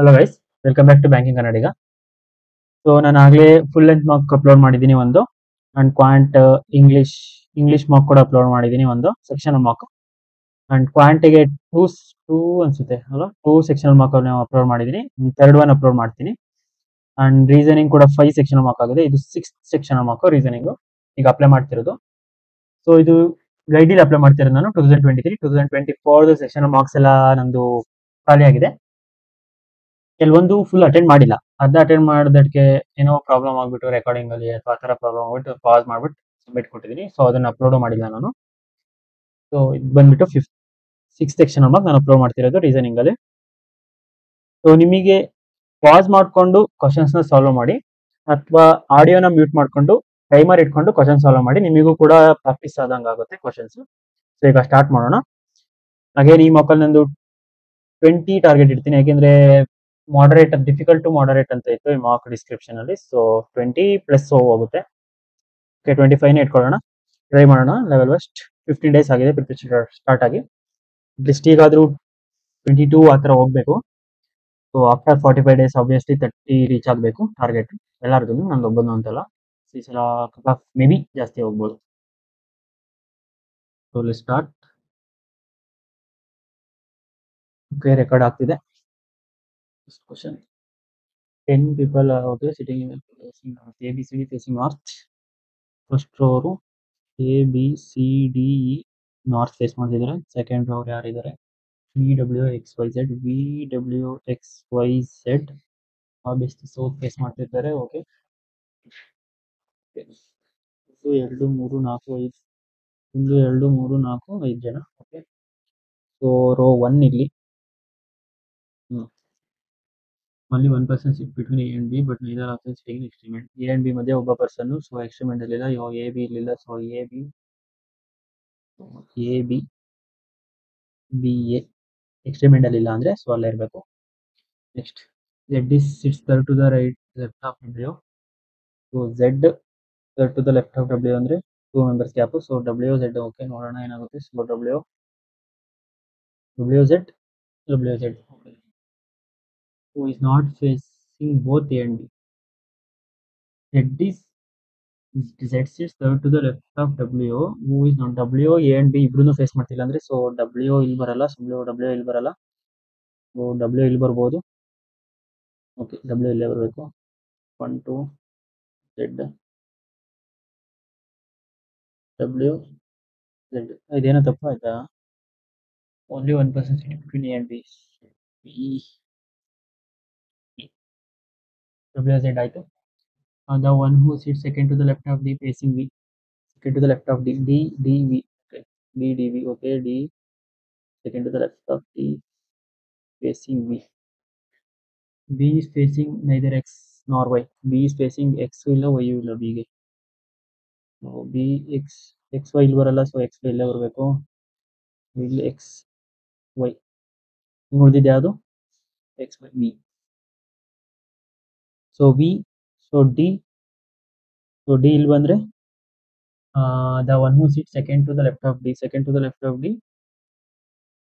Hello guys, welcome back to banking Kannadiga. So ನಾನು ಆಗಲೇ full length mark upload ಮಾಡಿದ್ದೀನಿ ಒಂದು, ಅಂಡ್ ಕ್ವಾಂಟ್ ಇಂಗ್ಲಿಷ್ ಮಾರ್ಕ್ ಕೂಡ ಅಪ್ಲೋಡ್ ಮಾಡಿದ್ದೀನಿ ಒಂದು ಸೆಕ್ಷನಲ್ ಮಾರ್ಕ್. ಅಂಡ್ ಕ್ವಾಂಟಿಗೆ ಟೂ ಟೂ ಅನ್ಸುತ್ತೆ ಅಲ್ಲ, ಟೂ ಸೆಕ್ಷನಲ್ ಮಾರ್ಕ್ ಅಪ್ಲೋಡ್ ಮಾಡಿದ್ದೀನಿ. ಥರ್ಡ್ ಒನ್ ಅಪ್ಲೋಡ್ ಮಾಡ್ತೀನಿ. ಅಂಡ್ ರೀಸನಿಂಗ್ ಕೂಡ 5 ಸೆಕ್ಷನಲ್ ಮಾರ್ಕ್ ಆಗಿದೆ. ಇದು 6th ಸೆಕ್ಷನಲ್ ಮಾರ್ಕ್ ರೀಸನಿಂಗ್ ಈಗ ಅಪ್ಲೈ ಮಾಡ್ತಿರೋದು. ಸೊ ಇದು ಗೈಡಿಲ್ ಅಪ್ಲೈ ಮಾಡ್ತಿರೋದು ನಾನು 2023-2024 ಸೆಕ್ಷನಲ್ ಮಾರ್ಕ್ಸ್ ಎಲ್ಲ ನಂದು ಖಾಲಿ ಆಗಿದೆ. ಕೆಲವೊಂದು ಫುಲ್ ಅಟೆಂಡ್ ಮಾಡಿಲ್ಲ, ಅರ್ಧ ಅಟೆಂಡ್ ಮಾಡೋದಕ್ಕೆ ಏನೋ ಪ್ರಾಬ್ಲಮ್ ಆಗ್ಬಿಟ್ಟು ರೆಕಾರ್ಡಿಂಗ್ ಅಲ್ಲಿ ಅಥವಾ ಆ ಥರ ಪ್ರಾಬ್ಲಮ್ ಆಗ್ಬಿಟ್ಟು ಪಾಸ್ ಮಾಡ್ಬಿಟ್ಟು ಸಬ್ಮಿಟ್ ಕೊಟ್ಟಿದ್ದೀನಿ. ಸೊ ಅದನ್ನ ಅಪ್ಲೋಡ್ ಮಾಡಿಲ್ಲ ನಾನು. ಸೊ ಇದು ಬಂದ್ಬಿಟ್ಟು 6th ಸೆಕ್ಷನ್ ಮಾರ್ಕ್ ನಾನು ಅಪ್ಲೋಡ್ ಮಾಡ್ತಿರೋದು ರೀಸನಿಂಗ್ ಅಲ್ಲಿ. ಸೊ ನಿಮಗೆ ಪಾಸ್ ಮಾಡ್ಕೊಂಡು ಕ್ವಶನ್ಸ್ ನ ಸಾಲ್ವ್ ಮಾಡಿ ಅಥವಾ ಆಡಿಯೋನ ಮ್ಯೂಟ್ ಮಾಡ್ಕೊಂಡು ಟೈಮರ್ ಇಟ್ಕೊಂಡು ಕ್ವಶನ್ ಸಾಲ್ವ್ ಮಾಡಿ, ನಿಮಗೂ ಕೂಡ ಪ್ರಾಕ್ಟೀಸ್ ಆದಂಗೆ ಆಗುತ್ತೆ ಕ್ವಶನ್ಸ್. ಸೊ ಈಗ ಸ್ಟಾರ್ಟ್ ಮಾಡೋಣ. ಅಗೇನ್ ಈ ಮಕ್ಕಳು ನಂದು 20 ಟಾರ್ಗೆಟ್ ಇಡ್ತೀನಿ, ಯಾಕೆಂದ್ರೆ ಮಾಡರೇಟ್ ಡಿಫಿಕಲ್ಟ್ ಟು ಮಾಡರೇಟ್ ಅಂತ ಇತ್ತು ಈ ಮಾರ್ಕ್ ಡಿಸ್ಕ್ರಿಪ್ಷನ್ ಅಲ್ಲಿ. ಸೊ 20 ಪ್ಲಸ್ ಹೋಗುತ್ತೆ. ಓಕೆ, 25 ಇಟ್ಕೊಳ್ಳೋಣ, ಟ್ರೈ ಮಾಡೋಣ. ಲೆವೆಲ್ ಫಸ್ಟ್ 15 ಡೇಸ್ ಆಗಿದೆ ಪ್ರಿಪರೇಷನ್ ಸ್ಟಾರ್ಟ್ ಆಗಿ. ಅಟ್ಲೀಸ್ಟ್ ಈಗಾದರೂ 22 ಆ ಥರ ಹೋಗಬೇಕು. So after 45 days obviously 30 reach ಆಗಬೇಕು ಟಾರ್ಗೆಟ್ ಎಲ್ಲಾರ್ದು, ನಂದು ಒಬ್ಬನು ಅಂತಲ್ಲ. ಈ ಸಲ ಮೇ ಬಿ ಜಾಸ್ತಿ ಹೋಗ್ಬೋದು. So let's start. Okay, record ಆಗ್ತಿದೆ. First question. 10 people are okay sitting in facing north. A, B, C, D facing north. First row A B C D E north face ಮಾಡ್ತಿದ್ದಾರೆ. ಸೆಕೆಂಡ್ ರೋರ್ ಯಾರಿದ್ದಾರೆ? V W X Y Z. V W X Y Z obviously south face ಮಾಡ್ತಿದ್ದಾರೆ. Okay, 1 2 3 4 5 1 2 3 4 5 ಜನ. Okay, so rho 1 ಇಲ್ಲಿ only one person sit between A and B, but neither of them sitting in extreme. A and B ಮಧ್ಯೆ ಒಬ್ಬ person, so extreme ಅಲ್ಲಿಲ್ಲ. A B ಇರಲಿಲ್ಲ, so A B B A extreme ಅಲ್ಲಿ ಇಲ್ಲ ಅಂದ್ರೆ so ಅಲ್ಲೇ ಇರಬೇಕು. Next Z is sits third to the right left of W. So Z third to the left of W ಅಂದ್ರೆ 2 members gap. So W Z. Okay, ನೋಡೋಣ ಏನಾಗುತ್ತೆ. So W Z W Z who is not facing both A and B. Z sits third to the left of W who is not. W A and B ಇಬ್ರು face ಮಾಡ್ತಿಲ್ಲ ಅಂದ್ರೆ so W ಇಲ್ಲಿ ಬರಲ್ಲ. So W ಇಲ್ಲಿ ಬರಲ್ಲ. So W ಇಲ್ಲಿ ಬರ್ಬೋದು. Okay, W ಇಲ್ಲೇ ಬರಬೇಕು. 1 2 Z W Z. ಇದೇನೋ ತಪ್ಪು ಆಯ್ತಾ? Only one person between A and B. W Z ಆಯ್ತು. The one who sits second to the left of D facing V. Second to the left of D. D V. Okay, D V. Okay, D second to the left of D facing V. B is facing neither X nor Y. B is facing X ಇಲ್ಲ Y ಇಲ್ಲ B ಗೆ. B X Y ಇಲ್ಲಿ ಬರಲ್ಲ. So X ಇಲ್ಲೇ ಬರಬೇಕು. ಇಲ್ಲಿ X Y ಉಳಿದಿದೆ ಯಾವುದು? X Y B. So V, so D ಇಲ್ಲಿ ಬಂದ್ರೆ the one who sits second to the left of D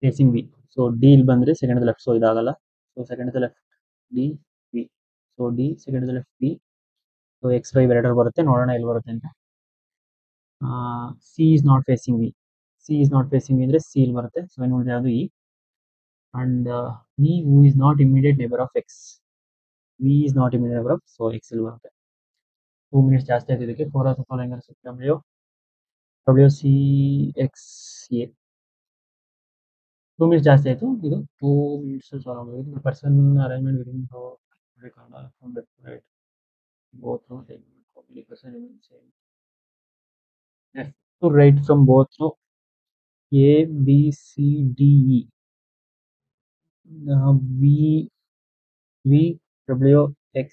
facing V. So D ಇಲ್ಲಿ ಬಂದ್ರೆ second to the left, so ಇದಾಗಲ್ಲ. So second to the left D V. So D second to the left B. So X Y ಎರಡರಲ್ಲಿ ಬರುತ್ತೆ, ನೋಡೋಣ ಎಲ್ಲಿ ಬರುತ್ತೆ ಅಂತ. C is not facing V. C is not facing V ಅಂದ್ರೆ C ಇಲ್ಲಿ ಬರುತ್ತೆ. ಸೊ ಏನು ಉಳಿದ ಯಾವುದು? E. and V who is not immediate neighbor of X. V is not immediate neighbor of, so X ಇಲ್ಲಿ ಬರುತ್ತೆ. 2 minutes ಜಾಸ್ತಿ ಆಯ್ತು ಇದಕ್ಕೆ. 4 of following W C X A. 2 minutes ಜಾಸ್ತಿ ಆಯ್ತು. ಇದು 2 minutes ಸಾಲ್ವ್ ಆಗೋದು. The person arrangement within from left to right, both row the person same. Left to right from both row A B C D E. V W X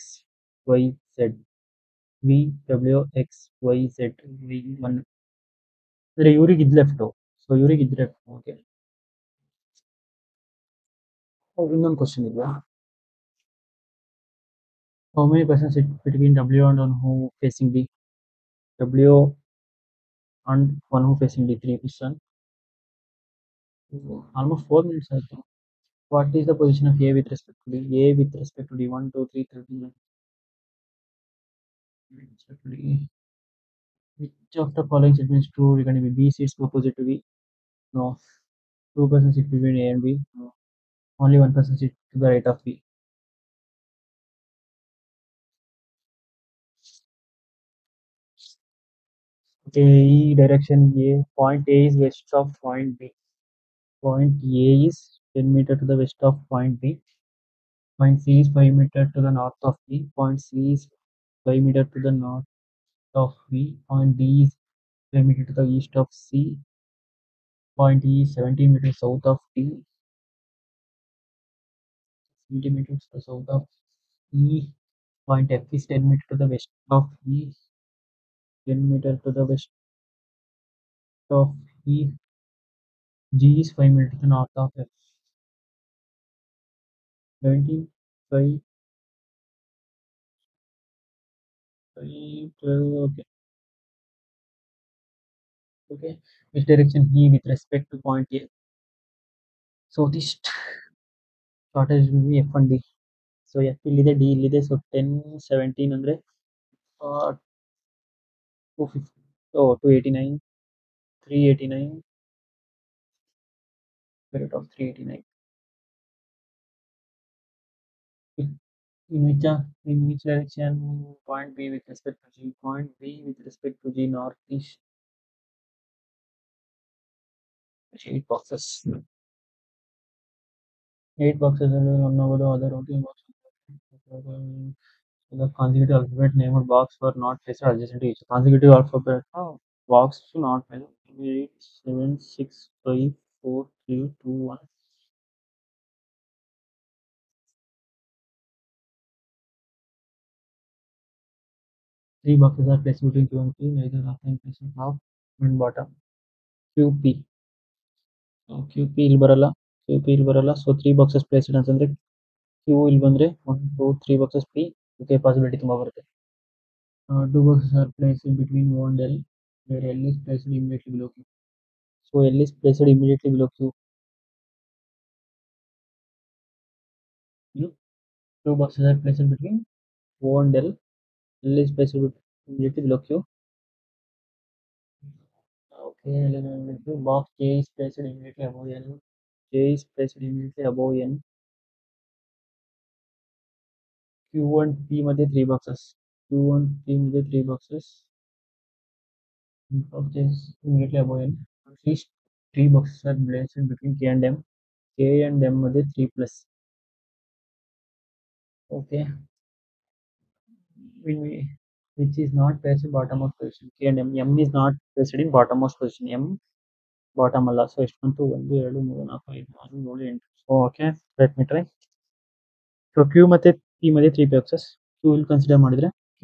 Y Z. V W X Y Z. V1 ಅಂದ್ರೆ ಇವ್ರಿಗೆ ಇದು left, so ಇವ್ರಿಗೆ ಇದು left. Okay, ಇನ್ನೊಂದು question ಇದೆಯಾ? How many persons sit between W and one who facing B? W and one who facing D, 3 person. Almost 4 minutes ಆಯ್ತು. What is the position of A with respect to D? A with respect to D. 1, 2, 3, 13. With respect to D. Which of the following statements is true regarding B? B sits opposite to B? No. Two persons sit between A and B? No. Only one person sits to the right of B. Okay, E direction A. Point A is west of point B. Point A is 10 meter to the west of point B. Point C is 5 meter to the north of B. Point C is 5 meter to the north of B. Point D is 5 meter to the east of C. Point E is 70 meters south of D. 70 meters to the south of E. Point F is 10 meters to the west of E. 10 meters to the west of E. G is 5 meters to the north of F. 17, 5, 5, 12, okay. Okay. Which direction E with respect to point A? Southeast. Shortest will be F and D. So F ಇಲ್ಲಿದೆ D ಇಲ್ಲಿದೆ. So 10, 17 ಅಂದ್ರೆ 250, 289, 389, square root of 389. In which direction point B with respect to G? Point B with respect to G northeast. 8 boxes. 8 boxes ಅಲ್ಲಿ one over the other routing box. The consecutive alphabet named box were not placed adjacent to each. Consecutive alphabet box not placed. 8, 7, 6, 5, 4, 3, 2, 1. Three boxes are placed between Q and P, neither of them placed top and bottom. QP. So QP ಇಲ್ಲಿ ಬರಲ್ಲ. QP ಇಲ್ಲಿ ಬರಲ್ಲ. So 3 boxes placed ಅಂತಂದ್ರೆ Q ಇಲ್ಲಿ ಬಂದ್ರೆ 1, 2, 3 boxes P. Okay, possibility ತುಂಬಾ ಬರುತ್ತೆ. 2 boxes are placed between O and L, where L is placed immediately below Q. So L is placed immediately below Q. Two boxes are placed between O and L. L is placed immediately below Q. Okay, box J is placed immediately above L. J is placed immediately above N. Q and P मध्ये 3 boxes. Q and P मध्ये 3 boxes. Box J is immediately above N. At least 3 boxes are placed between K and M. K and M मध्ये 3 plus. Okay. Which is not placed in bottommost position. K and M. M is not placed in bottommost position. M bottom ಅಲ್ಲ. So ಎಷ್ಟು ಬಂತು 1 2 3 4 5 6 7 8. So okay, let me try. So Q ಮತ್ತೆ P मध्ये 3 boxes. Q ಇಲ್ಲಿ consider ಮಾಡಿದ್ರೆ Q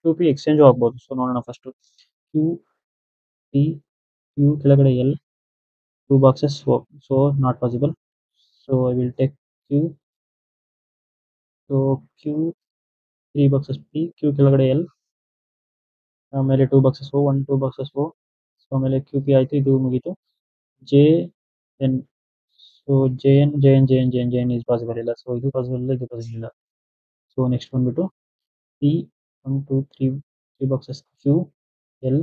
Q P exchange ಆಗ್ಬೋದು. So ನೋಡೋಣ first. Q P Q ಕೆಳಗಡೆ L 2 boxes. So not possible. So I will take Q. So Q 3 boxes P. Q ಕೆಳಗಡೆ L. ಆಮೇಲೆ 2 boxes O 1 2 boxes O. So ಆಮೇಲೆ QP ಆಯ್ತು, ಇದು ಮುಗೀತು. JN. So JN is possible ಇಲ್ಲ. So ಇದು possible ಇಲ್ಲ, ಇದು ಪಾಸಿಬಲ್ ಇಲ್ಲ. ಸೊ ನೆಕ್ಸ್ಟ್ ಬಂದ್ಬಿಟ್ಟು P 1 2 3 boxes Q L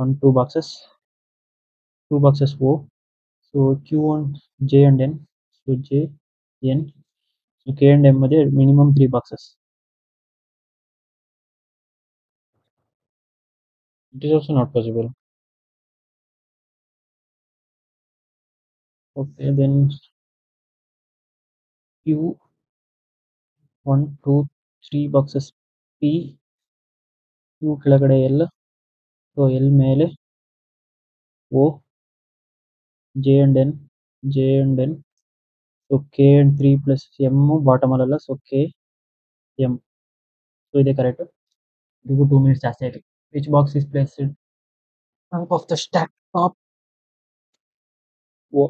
1 2 boxes O. So Q and J and N. So J N. So K and M मध्ये minimum 3 boxes. It is also not possible. Okay, then Q 1 2 3 boxes P. Q ಕೆಳಗಡೆ L. So L ಮೇಲೆ O. J and N. So K and 3 plus M bottom ಅಲ್ಲ. So K M. So ಇದೆ correct. ಇದಕ್ಕೂ 2 minutes ಜಾಸ್ತಿ ಆಯ್ತು. Which box is placed top of the stack? Top O.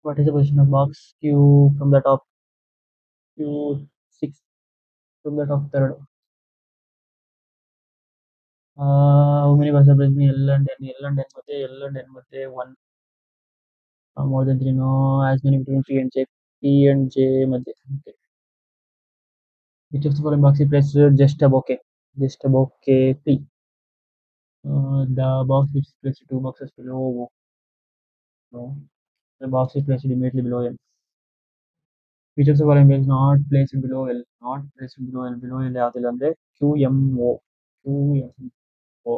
What is the position of box Q from the top? Q6 from the top third. How many many birds are present in L and N मध्ये L and N मध्ये 1 more than 3 no as many between P and J P and J मध्ये okay. Which of the following box is placed just above K? Just above K P. The box which is placed 2 boxes below no. The box is placed immediately below L. Which of the following is not placed below L? Not placed below L. Below L ಯಾವ್ದಿಲ್ಲ ಅಂದ್ರೆ QMO. QMO.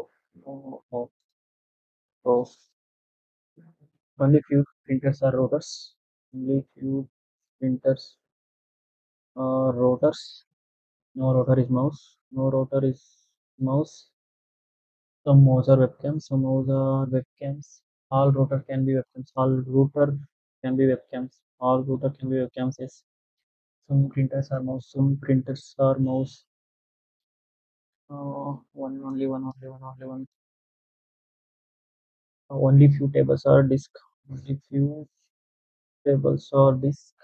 O. O. Only few printers are rotors. Only few printers are rotors. No rotor is mouse. No rotor is mouse. Some mouse are webcams. Some mouse are webcams. All router can be webcams. All router can be webcams. All router can be webcams. Yes. Some printers are mouse. Some printers are mouse. Only one. Only few tables are disk. Only few tables are disk.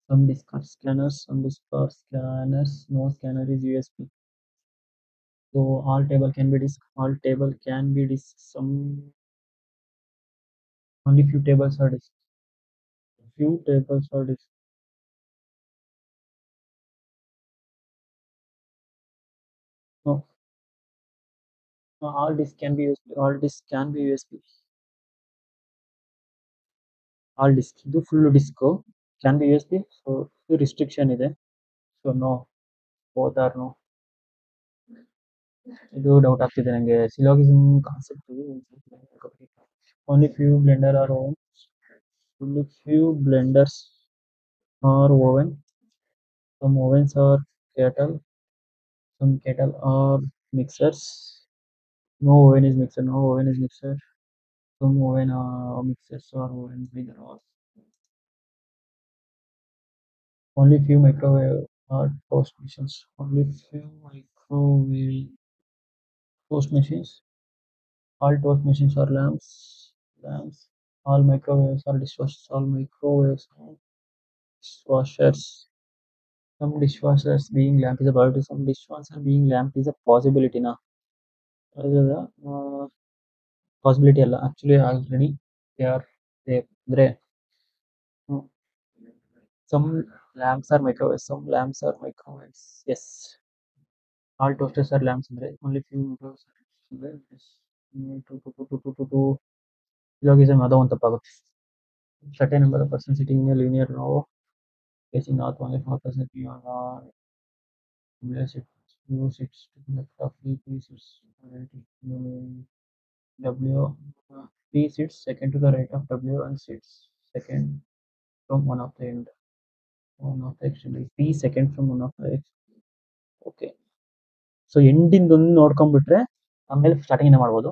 Some disk are scanners. Some disk are scanners. No scanner is USB. So all table can be disk. All table can be disk. Some only few tables are disk. Few tables are disk. No, no, all disk can be USB. All disk can be USB. All disk. ಇದು full disk can be USB. So ಇದು restriction ಇದೆ. So no both are no. ಇದು doubt ಆಗ್ತಿದೆ ನನಗೆ syllogism concept. Only few blender are oven. Only few blenders are oven. Some ovens are kettle. Some kettle are mixers. No oven is mixer. No oven is mixer. Some oven are mixers or ovens with all. Only few microwave or toast machines. Only few microwave toast machines. All toast machines are lamps. Lamps. All microwaves are dishwashers. All microwaves are dishwashers. Some dishwashers being lamp is a possibility. Some dishwasher being lamp is a possibility. Na. Possibility ಅಲ್ಲ actually already they are there. ಅಂದ್ರೆ some lamps are microwaves. Some lamps are microwaves. Yes. All toasters are lamps ಅಂದ್ರೆ only few microwaves ಅಂದ್ರೆ yes. Syllogism ಅದು ಒಂದು ತಪ್ಪಾಗುತ್ತೆ. Certain number of persons sitting in a linear row facing north, only 4% beyond where U sits to the left of V, P sits W, P sits second to the right of W and sits second from one of the end. One of the extremely P second from one of the X. Okay. So ಎಂಡಿಂದ ಒಂದು ನೋಡ್ಕೊಂಡ್ಬಿಟ್ರೆ ಆಮೇಲೆ starting ಇಂದ ಮಾಡ್ಬೋದು.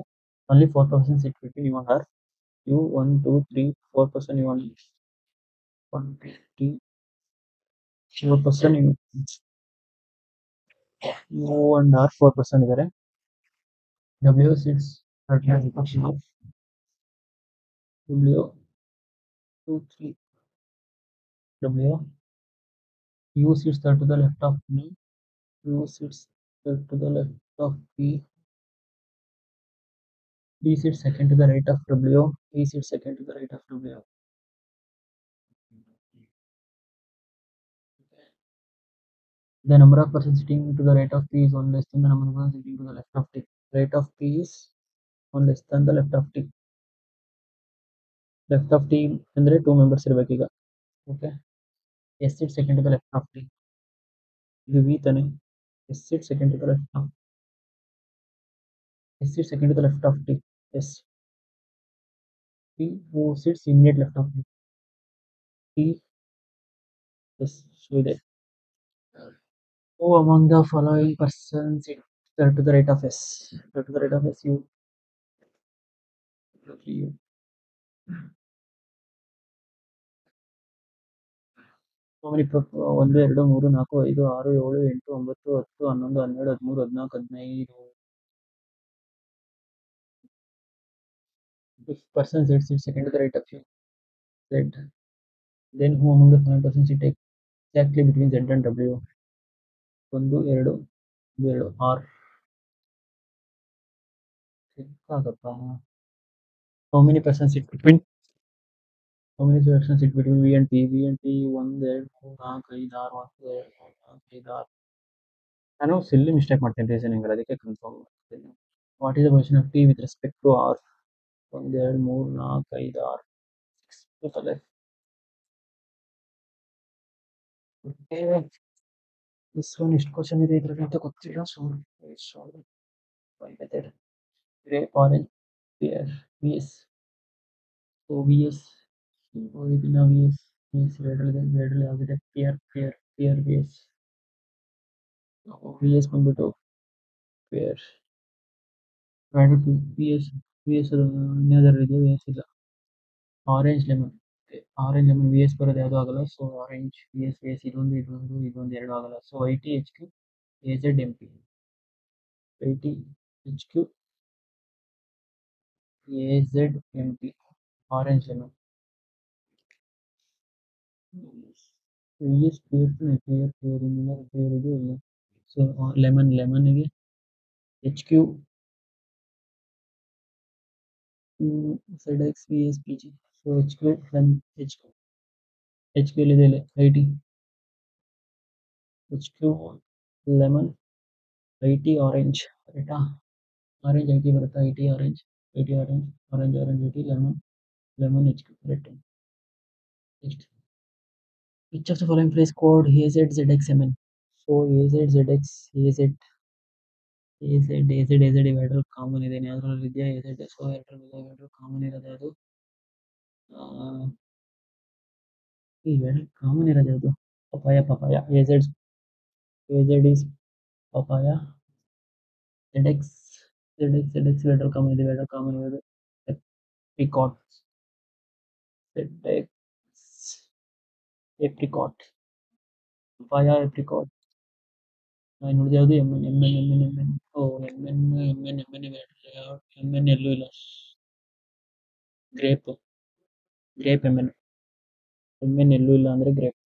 Only 4% sit between U and her. U 1 2 3 4% U 1 3 4% U and her 4% ಇದ್ದಾರೆ. W sits at the right of W 2 3 W. U sits to the left of me. U sits to the left of P. P sits second to the right of W. P sits second to the right of W. The number of persons sitting to the right of P is one less than the number of persons sitting to the left of T. Right of P is one less than the left of T. Left of T ಅಂದ್ರೆ 2 members ಇರಬೇಕು ಈಗ. Okay. S sits second to the left of T. ಇದು V ತಾನೆ. S sits second to the left of S sits second to the left of T. S. P who sits immediate left of T. Yes. So ಇದೆ. Who among the following persons sits to the right of S? To the right of S, you. So many 1 2 3 4 5 6 7 8 9 10 11 12 13 14 15. If person Z sits second to the right of you, Z, then who among the following persons sit exactly between Z and W? 1 2 2 R. ಆಗಪ್ಪ. How many persons it between how many persons it between V and P? V and P 1, 2, 3, 4, 5, 6, 1, 2, 3, 4, 5, 6. ನಾನು ಸಿಲ್ಲಿ mistake ಮಾಡ್ತೀನಿ reasoning ಅಲ್ಲಿ, ಅದಕ್ಕೆ confirm ಮಾಡ್ತೀನಿ. What is the position of T with respect to R? 1, 2, 3, 4, 5, 6, 6 this one ಎಷ್ಟು question ಇದೆ ಇದರಲ್ಲಿ ಅಂತ ಗೊತ್ತಿಲ್ಲ. So method grape orange pear V S. So V S ಇದನ್ನ ವಿ ಎಸ್ ಎರಡರಲ್ಲಿ ಯಾವ್ದಿದೆ? Pear pear pear V S. V S ಬಂದ್ಬಿಟ್ಟು pear V S V S ಇನ್ನೇದಾರು ಇದೆಯಾ? ವಿ ಎಸ್ ಇಲ್ಲ. Orange lemon orange lemon V S ಬರೋದು ಯಾವುದೂ ಆಗಲ್ಲ. ಸೊ ಆರೆಂಜ್ ವಿ ಎಸ್ ಇದೊಂದು ಎರಡು ಆಗಲ್ಲ. So I T H Q A Z M P. I T H Q A Z M P orange lemon. V S pear pear ಇದು ಇಲ್ಲ. So ಲೆಮನ್ಗೆ H Q Z X V S P G. So H Q H Q ಇದೆ I T H Q lemon I T orange. ಕರೆಕ್ಟಾ? Orange I T ಬರುತ್ತಾ? I T orange orange I T lemon H Q. Correct. Next, which of the following place code A Z Z X M N? So A Z Z X A Z ಇವೆರಡರಲ್ಲಿ common ಇದೆ. ಯಾವ್ದ್ರಲ್ಲಿ ಇದೆಯಾ A Z? So ಎರಡರಲ್ಲಿ common ಇರೋದು ಯಾವುದು? ಇವೆರಡು common ಇರೋದು ಯಾವುದು? Papaya. A Z is papaya. Z X ಇವೆರಡರಲ್ಲಿ ಕಾಮನ್ ಇದೆ. Apricot. Z X apricot. Papaya apricot. ನೋಡಿದ ಯಾವುದು? M N. Oh M N ಎಲ್ಲೂ ಇಲ್ಲ. ಗ್ರೇಪ್ ಎಮ್ ಎನ್ ಎಲ್ಲೂ ಇಲ್ಲ ಅಂದ್ರೆ grape.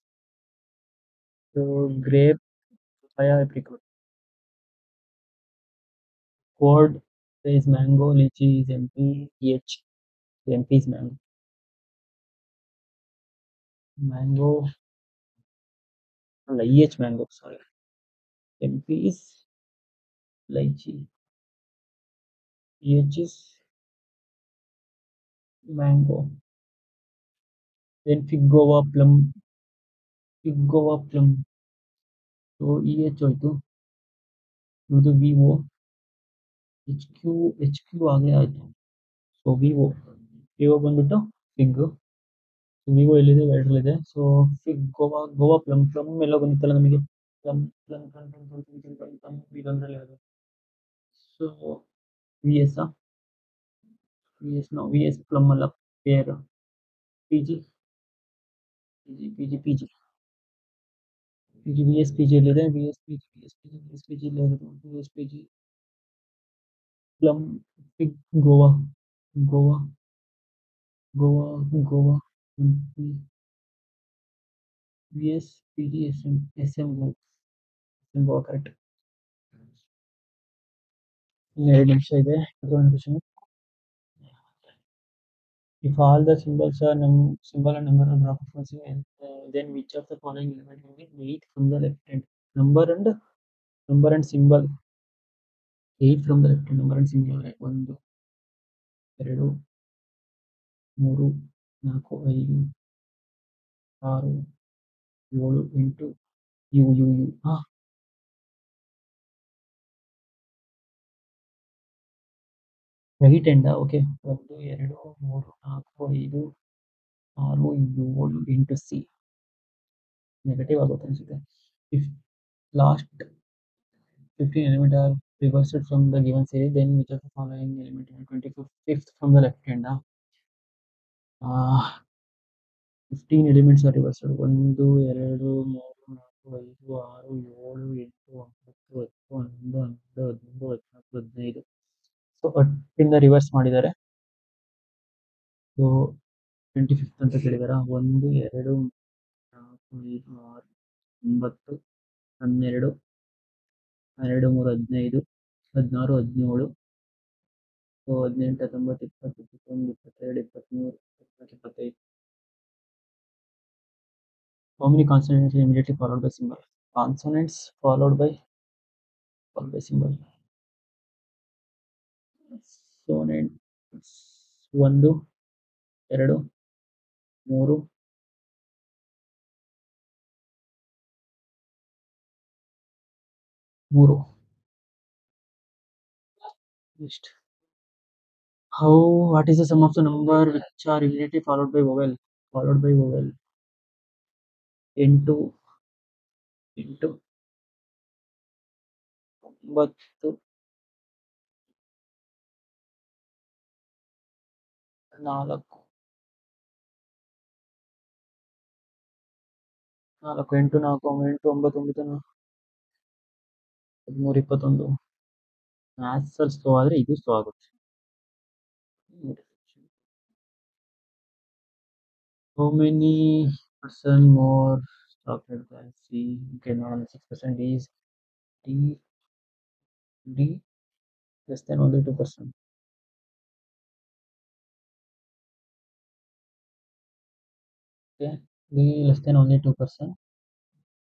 So grape papaya apricot. Code is mango, lychee is MP, EH. MP is mango, ಅಲ್ಲ EH mango, sorry. MP is lychee, EH is mango. Then fig guava plum. So EH ಹೋಯ್ತು. ಇದು VO. HQ ಆಗಲೇ ಆಯ್ತು. So V O ಬಂದ್ಬಿಟ್ಟು fig. V O ಎಲ್ಲಿದೆ? ಎರಡರಲ್ಲಿದೆ. So fig guava plum ಎಲ್ಲ ಬಂದಿತ್ತಲ್ಲ ನಮಗೆ. ಪ್ಲಮ್ ಇದೊಂದರಲ್ಲಿ ಯಾವುದು? So V S V S plum ಅಲ್ಲ, pear. P G V S P G ಎಲ್ಲಿದೆ? V S P G plum fig guava V S P G S M guava. Correct. ಇನ್ನು 2 ನಿಮಿಷ ಇದೆ. If all the symbols are symbol and number of drop of then which of the following element will be eighth from the left hand? Number and symbol. 8 from the left hand. Number and symbol. 1, 2, 3, 4, 5, 6, 7, 8 U. Right hand. Okay. 1, 2, 3, 4, 5, 6, 7 into C. Negative ಆಗುತ್ತೆ ಅನ್ಸುತ್ತೆ. If last 15 elements are reversed from the given series, then which of the following element is 25th from the left hand? 15 elements are reversed. 1, 2, 3, 4, 5, 6, 7, 8, 9, 10, 11, 12, 13, 14, 15. So 10 reverse ಮಾಡಿದ್ದಾರೆ. So 25th ಅಂತ ಕೇಳಿದಾರ. 1, 2, 3, 4, 5, 6, 9, 12, 13, 15, 16, 17, 18, 19, 20, 21, 22, 23, 24, 25. How many consonants immediately followed by symbol? Consonants followed by symbol. Sonnet 1, 2, 3, 3. Next. What is the sum of the number which are immediately followed by vowel? Followed by vowel. Into 9, 4, 8, 4, 8, 8, 9, 13, 21. Maths ಅಲ್ಲಿ slow ಆದ್ರೆ ಇದು slow ಆಗುತ್ತೆ. How many percent more chocolate than C? Okay, not 6% is D less than only 2%. Okay, D less than only 2%.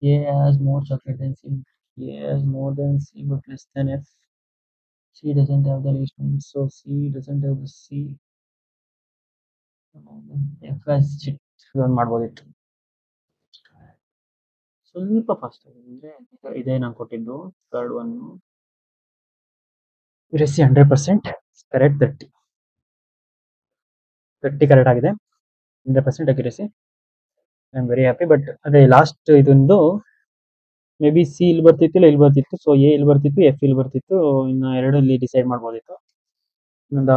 A has more chocolate than C. A has more than C but less than F. C doesn't have the least one, so C doesn't have the C. F has shit. ಇದೊಂದು ಮಾಡ್ಬೋದಿತ್ತು. ಸ್ವಲ್ಪ fast ಆಗಿದೆ ಅಂದ್ರೆ ಇದೇ ನಾನು ಕೊಟ್ಟಿದ್ದು third one. accuracy 100%, correct 30 correct ಆಗಿದೆ. 100% accuracy. I am very happy. But ಅದೇ ಲಾಸ್ಟ್ ಇದೊಂದು ಮೇ ಬಿ ಸಿ ಇಲ್ಲಿ ಬರ್ತಿತ್ತು, ಇಲ್ಲ ಇಲ್ಲಿ ಬರ್ತಿತ್ತು. ಸೊ ಎ ಇಲ್ಲಿ ಬರ್ತಿತ್ತು, ಎಫ್ ಇಲ್ಲಿ ಬರ್ತಿತ್ತು. ಇನ್ನು ಎರಡು ಇಲ್ಲಿ ಡಿಸೈಡ್ ಮಾಡ್ಬೋದಿತ್ತು. ಒಂದು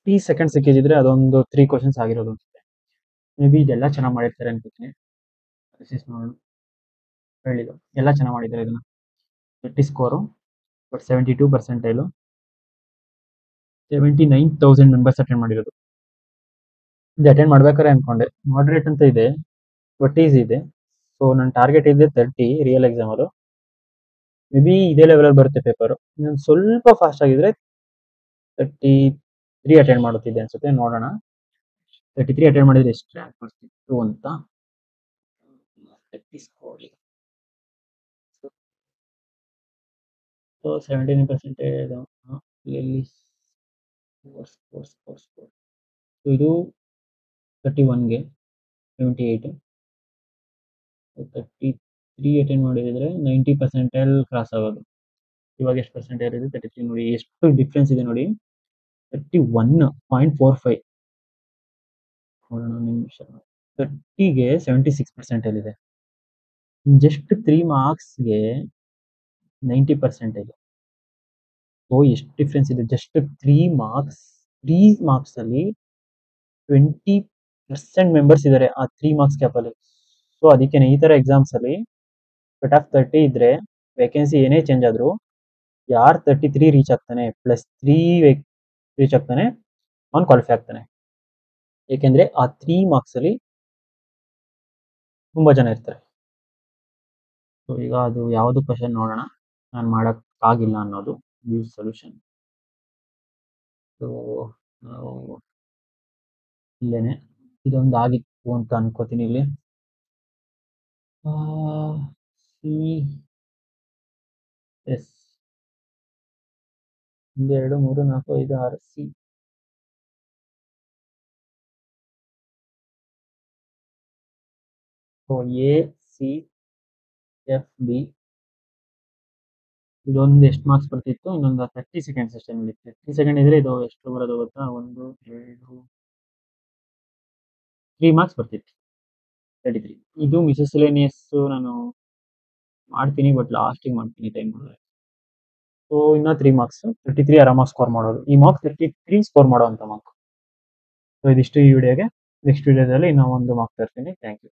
30 ಸೆಕೆಂಡ್ ಸಿಕ್ಕಿದ್ರೆ ಅದೊಂದು 3 ಕ್ವಶನ್ಸ್ ಆಗಿರೋದು ಅನ್ಸುತ್ತೆ. ಮೇ ಬಿ ಇದೆಲ್ಲ ಚೆನ್ನಾಗಿ ಮಾಡಿರ್ತಾರೆ ಅನ್ಕೋತೀನಿ. ನೋಡೋಣ. ಹೇಳಿದ್ದು ಎಲ್ಲ ಚೆನ್ನಾಗಿ ಮಾಡಿದ್ದಾರೆ. ಇದನ್ನ 30 ಸ್ಕೋರು, ಬಟ್ 72 ಪರ್ಸೆಂಟೈಲು. 79,000 ಮೆಂಬರ್ಸ್ ಅಟೆಂಡ್ ಮಾಡಿರೋದು. ಇದು ಅಟೆಂಡ್ ಮಾಡ್ಬೇಕಾರೆ ಅನ್ಕೊಂಡೆ ಮಾಡ್ರೇಟ್ ಅಂತ ಇದೆ, ಬಟ್ ಈಸಿ ಇದೆ. ಸೊ ನನ್ನ ಟಾರ್ಗೆಟ್ ಇದೆ 30 ರಿಯಲ್ ಎಕ್ಸಾಮ್ ಅದು. ಮೇ ಬಿ ಇದೇ ಲೆವೆಲಲ್ಲಿ ಬರುತ್ತೆ ಪೇಪರು. ಇನ್ನೊಂದು ಸ್ವಲ್ಪ ಫಾಸ್ಟ್ ಆಗಿದ್ರೆ 33 ಅಟೆಂಡ್ ಮಾಡುತ್ತಿದ್ದೆ ಅನ್ಸುತ್ತೆ. ನೋಡೋಣ 33 ಅಟೆಂಡ್ ಮಾಡಿದ್ರೆ ಎಷ್ಟು ರ್ಯಾಂಕ್ ಬರ್ತಿತ್ತು ಅಂತ. 30 ಸ್ಕೋರ್. ಸೊ 79% ಇಲ್ಲಿ ಸ್ಕೋರ್. ಸೊ ಇದು 31ಗೆ 78. 33 ಅಟೆಂಡ್ ಮಾಡಿದ್ರೆ 90% ಕ್ರಾಸ್ ಆಗೋದು. ಇವಾಗ ಎಷ್ಟು ಪರ್ಸೆಂಟೇಜ್ ಇದೆ? 33. ನೋಡಿ ಎಷ್ಟು ಡಿಫ್ರೆನ್ಸ್ ಇದೆ ನೋಡಿ. 31.45. ನಿಮಿಷ. 30ಗೆ 76% ಇದೆ. ಜಸ್ಟ್ 3 ಮಾರ್ಕ್ಸ್ಗೆ 90% ಇದೆ. ಸೊ ಎಷ್ಟು ಡಿಫ್ರೆನ್ಸ್ ಇದೆ? ಜಸ್ಟ್ 3 ಮಾರ್ಕ್ಸ್ ಅಲ್ಲಿ 20% ಮೆಂಬರ್ಸ್ ಇದ್ದಾರೆ ಆ 3 ಮಾರ್ಕ್ಸ್ ಗ್ಯಾಪ್ ಅಲ್ಲಿ. ಸೊ ಅದಕ್ಕೆ ಈ ತರ ಎಕ್ಸಾಮ್ಸ್ ಅಲ್ಲಿ ಕಟ್ ಆಫ್ 30 ಇದ್ರೆ ವೇಕೆನ್ಸಿ ಏನೇ ಚೇಂಜ್ ಆದ್ರೂ ಯಾರು 33 ರೀಚ್ ಆಗ್ತಾನೆ +3 ರೀಚ್ ಆಗ್ತಾನೆ ಅವ್ನು ಕ್ವಾಲಿಫೈ ಆಗ್ತಾನೆ. ಏಕೆಂದ್ರೆ ಆ 3 ಮಾರ್ಕ್ಸ್ ಅಲ್ಲಿ ತುಂಬಾ ಜನ ಇರ್ತಾರೆ. ಸೊ ಈಗ ಅದು ಯಾವುದು ಕ್ವಶನ್ ನೋಡೋಣ. ನಾನು ಮಾಡಕ್ ಆಗಿಲ್ಲ ಅನ್ನೋದು ವ್ಯೂ ಸೊಲ್ಯೂಷನ್. ಸೊ ನಾವು ಇಲ್ಲೇನೆ ಇದೊಂದು ಆಗಿತ್ತು ಅಂತ ಅನ್ಕೋತೀನಿ. ಇಲ್ಲಿ S 1 2 3 4 5 6 C. So A C F B ಇದೊಂದು ಎಷ್ಟು ಮಾರ್ಕ್ಸ್ ಬರ್ತಿತ್ತು? ಇನ್ನೊಂದು 30 ಸೆಕೆಂಡ್ಸ್ ಅಷ್ಟೇ. ನೋಡಿ 30 ಸೆಕೆಂಡ್ ಇದ್ರೆ ಇದು ಎಷ್ಟು ಬರೋದು ಗೊತ್ತಾ? 1 2 3 ಮಾರ್ಕ್ಸ್ ಬರ್ತಿತ್ತು. 33. ಇದು ಮಿಸೆಲೇನಿಯಸ್ ನಾನು ಮಾಡ್ತೀನಿ, ಬಟ್ ಲಾಸ್ಟಿಗೆ ಮಾಡ್ತೀನಿ ಟೈಮ್ ಮಾಡಿದ್ರೆ. ಸೊ ಇನ್ನ 3 ಮಾರ್ಕ್ಸ್ 33 ಆರಾಮಾಗಿ ಸ್ಕೋರ್ ಮಾಡೋದು. ಈ ಮಾರ್ಕ್ಸ್ 33 ಸ್ಕೋರ್ ಮಾಡೋ ಅಂತ ಮಾರ್ಕ್. ಸೊ ಇದಿಷ್ಟು ಈ ವಿಡಿಯೋಗೆ. ನೆಕ್ಸ್ಟ್ ವಿಡಿಯೋದಲ್ಲಿ ಇನ್ನೂ ಒಂದು ಮಾರ್ಕ್ ತರ್ತೀನಿ. Thank you.